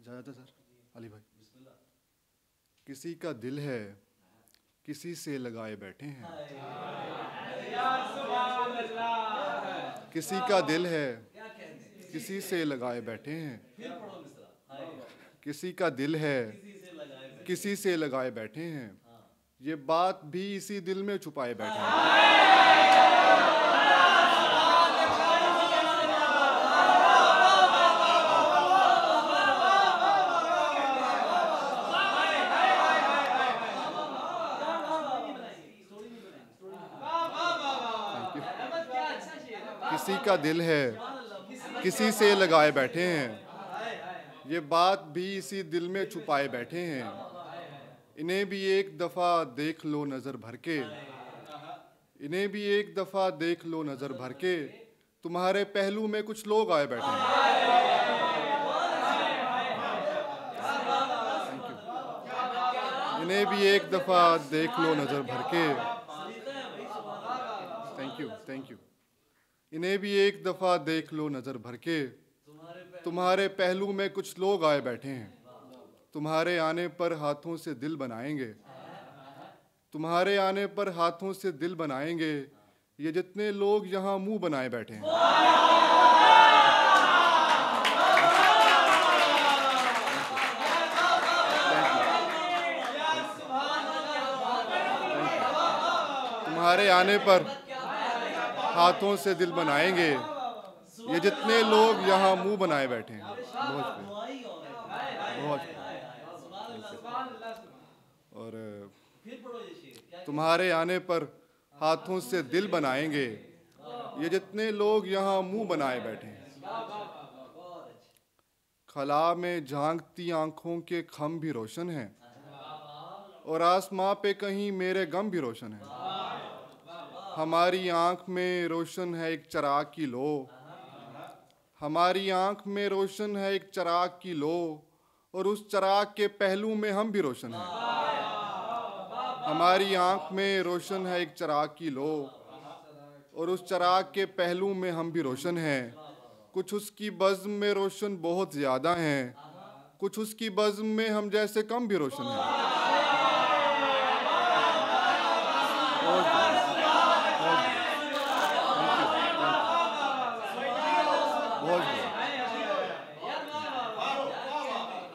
जाया था सर अली भाई। किसी का दिल है किसी से लगाए बैठे हैं, किसी का दिल है किसी से लगाए बैठे हैं, किसी का दिल है किसी से लगाए बैठे हैं, ये बात भी इसी दिल में छुपाए बैठे हैं। किसी का दिल है किसी से लगाए बैठे हैं, ये बात भी इसी दिल में छुपाए बैठे हैं। इन्हें भी एक दफ़ा देख लो नज़र भर के, इन्हें भी एक दफ़ा देख लो नज़र भर के, तुम्हारे पहलू में कुछ लोग आए बैठे हैं। इन्हें भी एक दफ़ा देख लो नज़र भर के, थैंक यू। इन्हें भी एक दफ़ा देख लो नज़र भर के, तुम्हारे पहलू में कुछ लोग आए बैठे हैं। तुम्हारे आने पर हाथों से दिल बनाएंगे, तुम्हारे आने पर हाथों से दिल बनाएंगे, ये जितने लोग यहाँ मुंह बनाए बैठे हैं। तुम्हारे आने पर हाथों से दिल बनाएंगे, ये जितने लोग यहाँ मुंह बनाए बैठे हैं। बहुत और तुम्हारे आने पर हाथों से दिल बनाएंगे, ये जितने लोग यहाँ मुंह बनाए बैठे हैं। खला में झांकती आंखों के खम भी रोशन हैं, और आसमां पे कहीं मेरे गम भी रोशन है। हमारी आंख में रोशन है एक चिराग की लो, हमारी आंख में रोशन है एक चिराग की लो, और उस चिराग के पहलू में हम भी रोशन हैं। हमारी आंख में रोशन है एक चिराग की लो, और उस चिराग के पहलू में हम भी रोशन हैं। कुछ उसकी बज़्म में रोशन बहुत ज़्यादा हैं, कुछ उसकी बज़्म में हम जैसे कम भी रोशन हैं।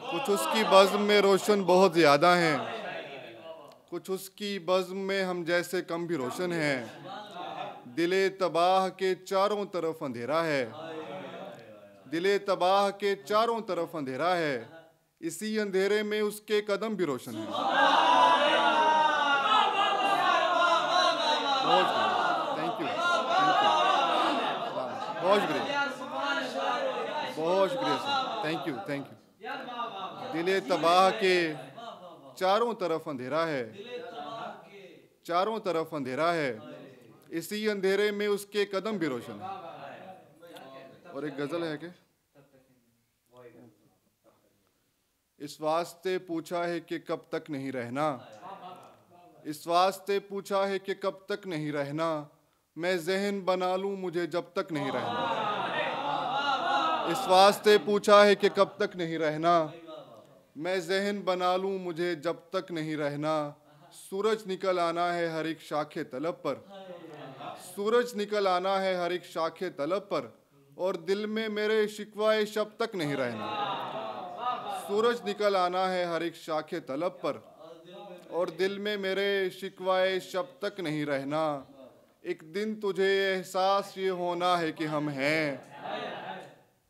कुछ उसकी बज़्म में रोशन बहुत ज़्यादा हैं, कुछ उसकी बज़्म में हम जैसे कम भी रोशन हैं। दिले तबाह के चारों तरफ अंधेरा है, दिले तबाह के चारों तरफ अंधेरा है, इसी अंधेरे में उसके कदम भी रोशन हैं। थैंक यू बहुत शुक्रिया सर, थैंक यू। दिले तबाह के चारों तरफ अंधेरा है, चारों तरफ अंधेरा है, इसी अंधेरे में उसके कदम भी रोशन है। और एक गजल है कि इस वास्ते पूछा है कि कब तक नहीं रहना, इस वास्ते पूछा है कि कब तक नहीं रहना, मैं ज़हन बना लूं मुझे जब तक नहीं रहना। इस वास्ते पूछा है कि कब तक नहीं रहना, मैं ज़हन बना लूं मुझे जब तक नहीं रहना। सूरज निकल आना है हर एक शाखे तलब पर, सूरज निकल आना है हर एक शाखे तलब पर, और दिल में मेरे शिकवाए शब तक नहीं रहना। सूरज निकल आना है हर एक शाखे तलब पर, और दिल में मेरे शिकवाए शब तक नहीं रहना। एक दिन तुझे एहसास ये होना है कि हम हैं,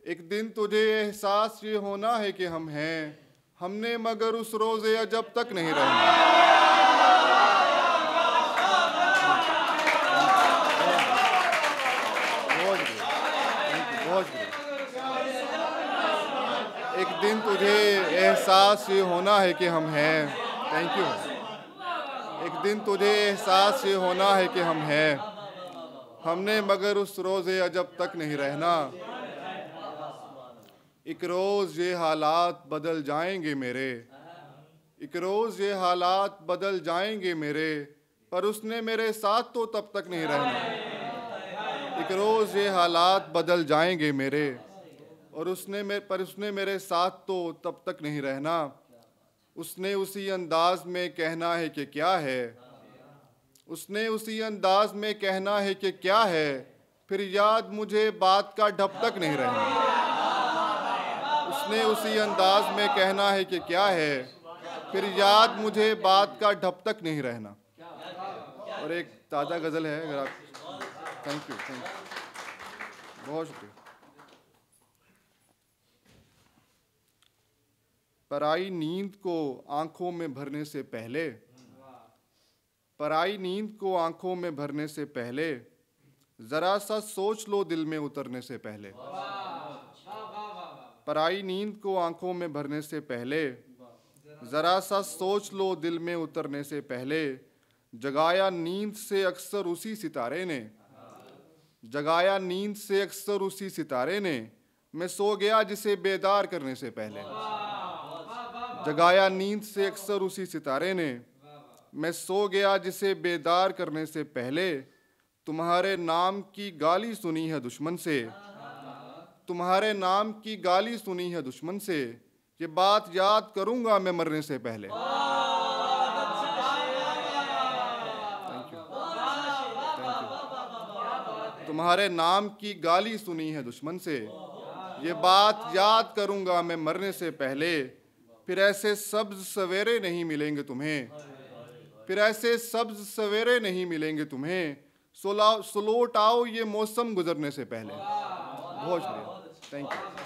एक दिन तुझे एहसास ये होना है कि हम हैं, हमने मगर उस रोज़े अजब तक नहीं रहना। एक दिन तुझे एहसास ये होना है कि हम हैं, थैंक यू। एक दिन तुझे एहसास ये होना है कि हम हैं, हमने मगर उस रोज़े अजब तक नहीं रहना। एक रोज़ ये हालात बदल जाएंगे मेरे, एक रोज़ ये हालात बदल जाएंगे मेरे, पर उसने मेरे साथ तो तब तक नहीं रहना। एक रोज़ ये हालात बदल जाएंगे मेरे, और उसने मेरे साथ तो तब तक नहीं रहना। उसने उसी अंदाज में कहना है कि क्या है, उसने उसी अंदाज में कहना है कि क्या है, फिर याद मुझे बात का ढब तक नहीं रहना। उसने उसी अंदाज में कहना है कि क्या है, फिर याद मुझे बात का ढब तक नहीं रहना। और एक ताज़ा गज़ल है, अगर आप। थैंक यू, बहुत शुक्रिया। पराई नींद को आंखों में भरने से पहले, पराई नींद को आंखों में भरने से पहले, जरा सा सोच लो दिल में उतरने से पहले। पराई नींद को आंखों में भरने से पहले, जरा सा सोच लो दिल में उतरने से पहले। जगाया नींद से अक्सर उसी सितारे ने, जगाया नींद से अक्सर उसी सितारे ने, मैं सो गया जिसे बेदार करने से पहले। जगाया नींद से अक्सर उसी सितारे ने, मैं सो गया जिसे बेदार करने से पहले। तुम्हारे नाम की गाली सुनी है दुश्मन से, तुम्हारे नाम की गाली सुनी है दुश्मन से, ये बात याद करूंगा मैं मरने से पहले। तुम्हारे नाम की गाली सुनी है दुश्मन से, ये बात याद करूंगा मैं मरने से पहले। फिर ऐसे सब्ज सवेरे नहीं मिलेंगे तुम्हें, फिर ऐसे सब्ज सवेरे नहीं मिलेंगे तुम्हें, सुलौट आओ ये मौसम गुजरने से पहले। बहुत शुक्रिया, थैंक यू।